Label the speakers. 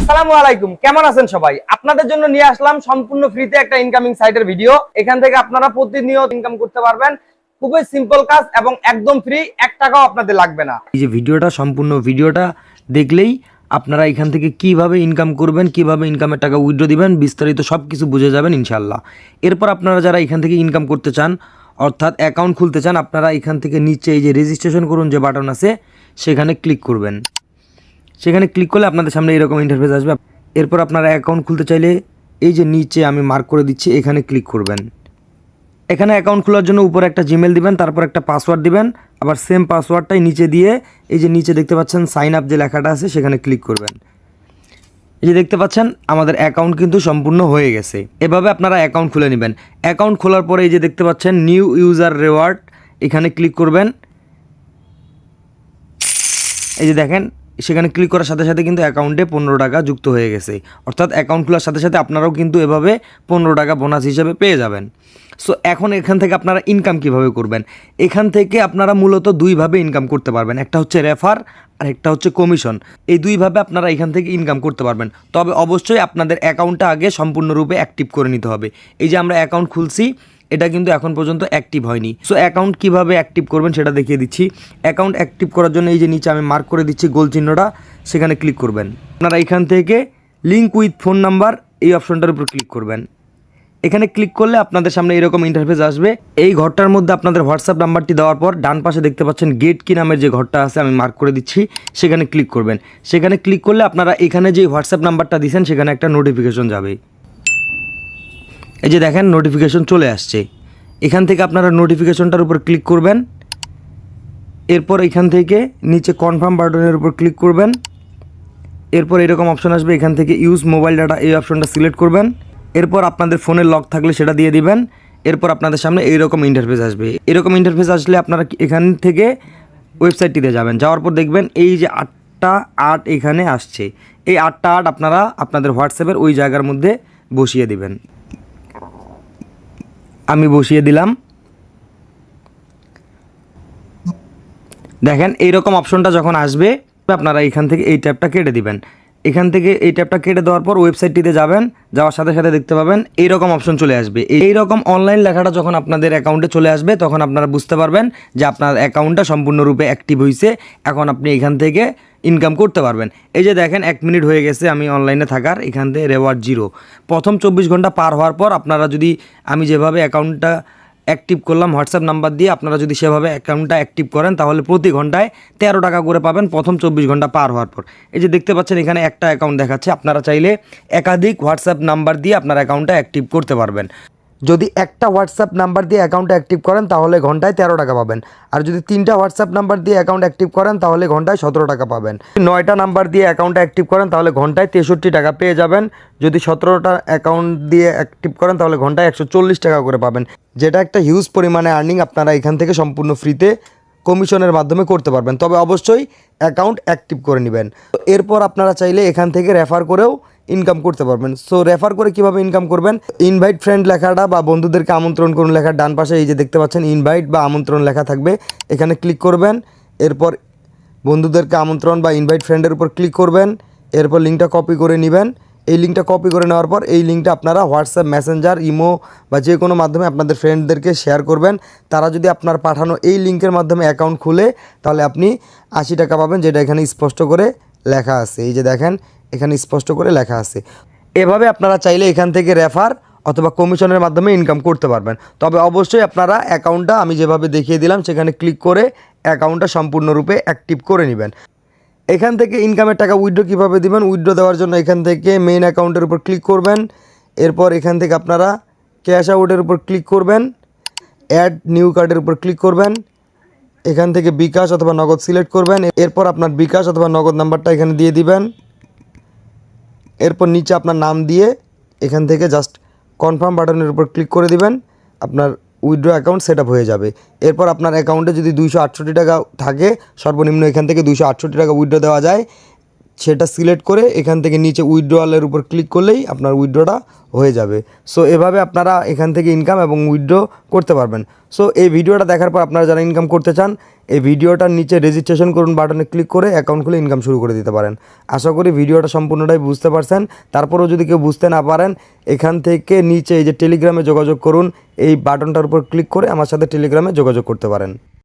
Speaker 1: আসসালামু আলাইকুম, কেমন আছেন সবাই? আপনাদের জন্য নিয়ে আসলাম সম্পূর্ণ ফ্রিতে একটা ইনকামিং সাইটের ভিডিও। এখান থেকে আপনারা প্রতিনিয়ত ইনকাম করতে পারবেন। খুবই সিম্পল কাজ এবং একদম ফ্রি, 1 টাকাও আপনাদের লাগবে না।
Speaker 2: এই যে সম্পূর্ণ ভিডিওটা দেখলেই আপনারা এখান থেকে কিভাবে ইনকাম করবেন, কিভাবে ইনকামের টাকা উইথড্র দিবেন, বিস্তারিত সব কিছু বুঝে যাবেন ইনশাল্লাহ। এরপর আপনারা যারা এখান থেকে ইনকাম করতে চান, অর্থাৎ অ্যাকাউন্ট খুলতে চান, আপনারা এখান থেকে নিচে এই যে রেজিস্ট্রেশন করুন যে বাটন আছে সেখানে ক্লিক করবেন। সেখানে ক্লিক করলে আপনাদের সামনে এরকম ইন্টারফেস আসবে। এরপর আপনারা অ্যাকাউন্ট খুলতে চাইলে এই যে নিচে আমি মার্ক করে দিচ্ছি এখানে ক্লিক করবেন। এখানে অ্যাকাউন্ট খোলার জন্য উপরে একটা জিমেল দিবেন, তারপর একটা পাসওয়ার্ড দিবেন, আবার সেম পাসওয়ার্ডটাই নিচে দিয়ে এই যে নিচে দেখতে পাচ্ছেন সাইন আপ যে লেখাটা আছে সেখানে ক্লিক করবেন। এই যে দেখতে পাচ্ছেন আমাদের অ্যাকাউন্ট কিন্তু সম্পূর্ণ হয়ে গেছে। এভাবে আপনারা অ্যাকাউন্ট খুলে নেবেন। অ্যাকাউন্ট খোলার পরে এই যে দেখতে পাচ্ছেন নিউ ইউজার রিওয়ার্ড, এখানে ক্লিক করবেন। এই যে দেখেন সেখানে ক্লিক করার সাথে সাথে কিন্তু অ্যাকাউন্টে 15 টাকা যুক্ত হয়ে গেছে। অর্থাৎ অ্যাকাউন্ট খোলার সাথে সাথে আপনারাও কিন্তু এভাবে 15 টাকা বোনাস হিসেবে পেয়ে যাবেন। সো এখন এখান থেকে আপনারা ইনকাম কিভাবে করবেন? এখান থেকে আপনারা মূলত দুইভাবে ইনকাম করতে পারবেন। একটা হচ্ছে রেফার আর একটা হচ্ছে কমিশন। এই দুইভাবে আপনারা এখান থেকে ইনকাম করতে পারবেন। তবে অবশ্যই আপনাদের অ্যাকাউন্টটা আগে সম্পূর্ণরূপে অ্যাক্টিভ করে নিতে হবে। এই যে আমরা অ্যাকাউন্ট খুলছি, এটা কিন্তু এখন পর্যন্ত অ্যাক্টিভ হয়নি। সো অ্যাকাউন্ট কিভাবে অ্যাক্টিভ করবেন সেটা দেখিয়ে দিচ্ছি। অ্যাকাউন্ট অ্যাক্টিভ করার জন্য এই যে নিচে আমি মার্ক করে দিচ্ছি গোল চিহ্নটা, সেখানে ক্লিক করবেন। আপনারা এখান থেকে লিঙ্ক উইথ ফোন নাম্বার এই অপশনটার উপর ক্লিক করবেন। এখানে ক্লিক করলে আপনাদের সামনে এরকম ইন্টারফেস আসবে। এই ঘরটার মধ্যে আপনাদের হোয়াটসঅ্যাপ নাম্বারটি দেওয়ার পর ডান পাশে দেখতে পাচ্ছেন গেট কি নামের যে ঘরটা আছে আমি মার্ক করে দিচ্ছি, সেখানে ক্লিক করবেন। সেখানে ক্লিক করলে আপনারা এখানে যে হোয়াটসঅ্যাপ নাম্বারটা দিয়েছেন সেখানে একটা নোটিফিকেশন যাবে। এই যে দেখেন নোটিফিকেশন চলে আসছে। এখান থেকে আপনারা নোটিফিকেশনটার উপর ক্লিক করবেন। এরপর এখান থেকে নিচে কনফার্ম বাটনের উপর ক্লিক করবেন। এরপর এরকম অপশন আসবে, এখান থেকে ইউজ মোবাইল ডাটা এই অপশনটা সিলেক্ট করবেন। এরপর আপনাদের ফোনের লক থাকলে সেটা দিয়ে দিবেন। এরপর আপনাদের সামনে এইরকম ইন্টারফেস আসবে। এরকম ইন্টারফেস আসলে আপনারা এখান থেকে ওয়েবসাইটটিতে যাবেন। যাওয়ার পর দেখবেন এই যে 8টা 8 এখানে আসছে। এই 8টা 8 আপনারা আপনাদের হোয়াটসঅ্যাপের ওই জায়গার মধ্যে বসিয়ে দিবেন। আমি বসিয়ে দিলাম। দেখেন এইরকম অপশনটা যখন আসবে আপনারা এখান থেকে এই ট্যাবটা কেটে দিবেন। এখান থেকে এই ট্যাবটা কেটে দেওয়ার পর ওয়েবসাইটটিতে যাবেন। যাওয়ার সাথে সাথে দেখতে পাবেন এইরকম অপশন চলে আসবে। এইরকম অনলাইন লেখাটা যখন আপনাদের অ্যাকাউন্টে চলে আসবে তখন আপনারা বুঝতে পারবেন যে আপনার অ্যাকাউন্টটা সম্পূর্ণরূপে অ্যাক্টিভ হয়েছে। এখন আপনি এখান থেকে ইনকাম করতে পারবেন। এই যে দেখেন 1 মিনিট হয়ে গেছে আমি অনলাইনে থাকার, এখান থেকে রেওয়ার্ড 0। প্রথম 24 ঘন্টা পার হওয়ার পর আপনারা যদি আমি যেভাবে অ্যাকাউন্টটা অ্যাক্টিভ করলাম হোয়াটসঅ্যাপ নাম্বার দিয়ে, আপনারা যদি সেভাবে অ্যাকাউন্টটা অ্যাক্টিভ করেন তাহলে প্রতি ঘন্টায় 13 টাকা করে পাবেন প্রথম 24 ঘন্টা পার হওয়ার পর। এই যে দেখতে পাচ্ছেন এখানে একটা অ্যাকাউন্ট দেখাচ্ছে। আপনারা চাইলে একাধিক হোয়াটসঅ্যাপ নাম্বার দিয়ে আপনার অ্যাকাউন্টটা অ্যাক্টিভ করতে পারবেন। যদি একটা হোয়াটসঅ্যাপ নাম্বার দিয়ে অ্যাকাউন্টটা অ্যাক্টিভ করেন তাহলে ঘন্টায় 13 টাকা পাবেন। আর যদি 3টা হোয়াটসঅ্যাপ নাম্বার দিয়ে অ্যাকাউন্ট অ্যাক্টিভ করেন তাহলে ঘন্টায় 17 টাকা পাবেন। 9টা নাম্বার দিয়ে অ্যাকাউন্টটা অ্যাক্টিভ করেন তাহলে ঘন্টায় 63 টাকা পেয়ে যাবেন। যদি 17টা অ্যাকাউন্ট দিয়ে অ্যাক্টিভ করেন তাহলে ঘন্টায় 140 টাকা করে পাবেন, যেটা একটা হিউজ পরিমাণে আর্নিং আপনারা এখান থেকে সম্পূর্ণ ফ্রিতে কমিশনের মাধ্যমে করতে পারবেন। তবে অবশ্যই অ্যাকাউন্ট অ্যাক্টিভ করে নেবেন। এরপর আপনারা চাইলে এখান থেকে রেফার করেও ইনকাম করতে পারবেন। সো রেফার করে কিভাবে ইনকাম করবেন? ইনভাইট ফ্রেন্ড লেখাটা বা বন্ধুদেরকে আমন্ত্রণ করুন লেখার ডান পাশে এই যে দেখতে পাচ্ছেন ইনভাইট বা আমন্ত্রণ লেখা থাকবে, এখানে ক্লিক করবেন। এরপর বন্ধুদেরকে আমন্ত্রণ বা ইনভাইট ফ্রেন্ডের উপর ক্লিক করবেন। এরপর লিঙ্কটা কপি করে নেবেন। এই লিঙ্কটা কপি করে নেওয়ার পর এই লিঙ্কটা আপনারা হোয়াটসঅ্যাপ, মেসেঞ্জার, ইমো বা যে কোনো মাধ্যমে আপনাদের ফ্রেন্ডদেরকে শেয়ার করবেন। তারা যদি আপনার পাঠানো এই লিঙ্কের মাধ্যমে অ্যাকাউন্ট খুলে তাহলে আপনি 80 টাকা পাবেন, যেটা এখানে স্পষ্ট করে লেখা আছে। এই যে দেখেন এখানে স্পষ্ট করে লেখা আছে। এভাবে আপনারা চাইলে এখান থেকে রেফার অথবা কমিশনের মাধ্যমে ইনকাম করতে পারবেন। তবে অবশ্যই আপনারা অ্যাকাউন্টটা আমি যেভাবে দেখিয়ে দিলাম সেখানে ক্লিক করে অ্যাকাউন্টটা সম্পূর্ণরূপে অ্যাক্টিভ করে নেবেন। এখান থেকে ইনকামের টাকা উইথড্র কীভাবে দিবেন? উইথড্র দেওয়ার জন্য এখান থেকে মেইন অ্যাকাউন্টের উপর ক্লিক করবেন। এরপর এখান থেকে আপনারা ক্যাশ আউটের উপর ক্লিক করবেন। অ্যাড নিউ কার্ডের উপর ক্লিক করবেন। এখান থেকে বিকাশ অথবা নগদ সিলেক্ট করবেন। এরপর আপনার বিকাশ অথবা নগদ নাম্বারটা এখানে দিয়ে দিবেন। এরপর নিচে আপনার নাম দিয়ে এখান থেকে জাস্ট কনফার্ম বাটনের উপর ক্লিক করে দিবেন। আপনার উইথড্র অ্যাকাউন্ট সেট আপ হয়ে যাবে। এরপর আপনার অ্যাকাউন্টে যদি 268 টাকা থাকে, সর্বনিম্ন এখান থেকে 268 টাকা উইথড্র দেওয়া যায়। সেটা সিলেক্ট করে এখান থেকে নিচে উইথড্রয়ালের উপর ক্লিক করলেই আপনার উইথড্রটা হয়ে যাবে। সো এভাবে আপনারা এখান থেকে ইনকাম এবং উইথড্র করতে পারবেন। সো এই ভিডিওটা দেখার পর আপনারা যারা ইনকাম করতে চান এই ভিডিওটার নিচে রেজিস্ট্রেশন করুন বাটনে ক্লিক করে অ্যাকাউন্ট খুলে ইনকাম শুরু করে দিতে পারেন। আশা করি ভিডিওটা সম্পূর্ণটাই বুঝতে পারছেন। তারপরেও যদি কেউ বুঝতে না পারেন এখান থেকে নিচে এই যে টেলিগ্রামে যোগাযোগ করুন, এই বাটনটার উপর ক্লিক করে আমার সাথে টেলিগ্রামে যোগাযোগ করতে পারেন।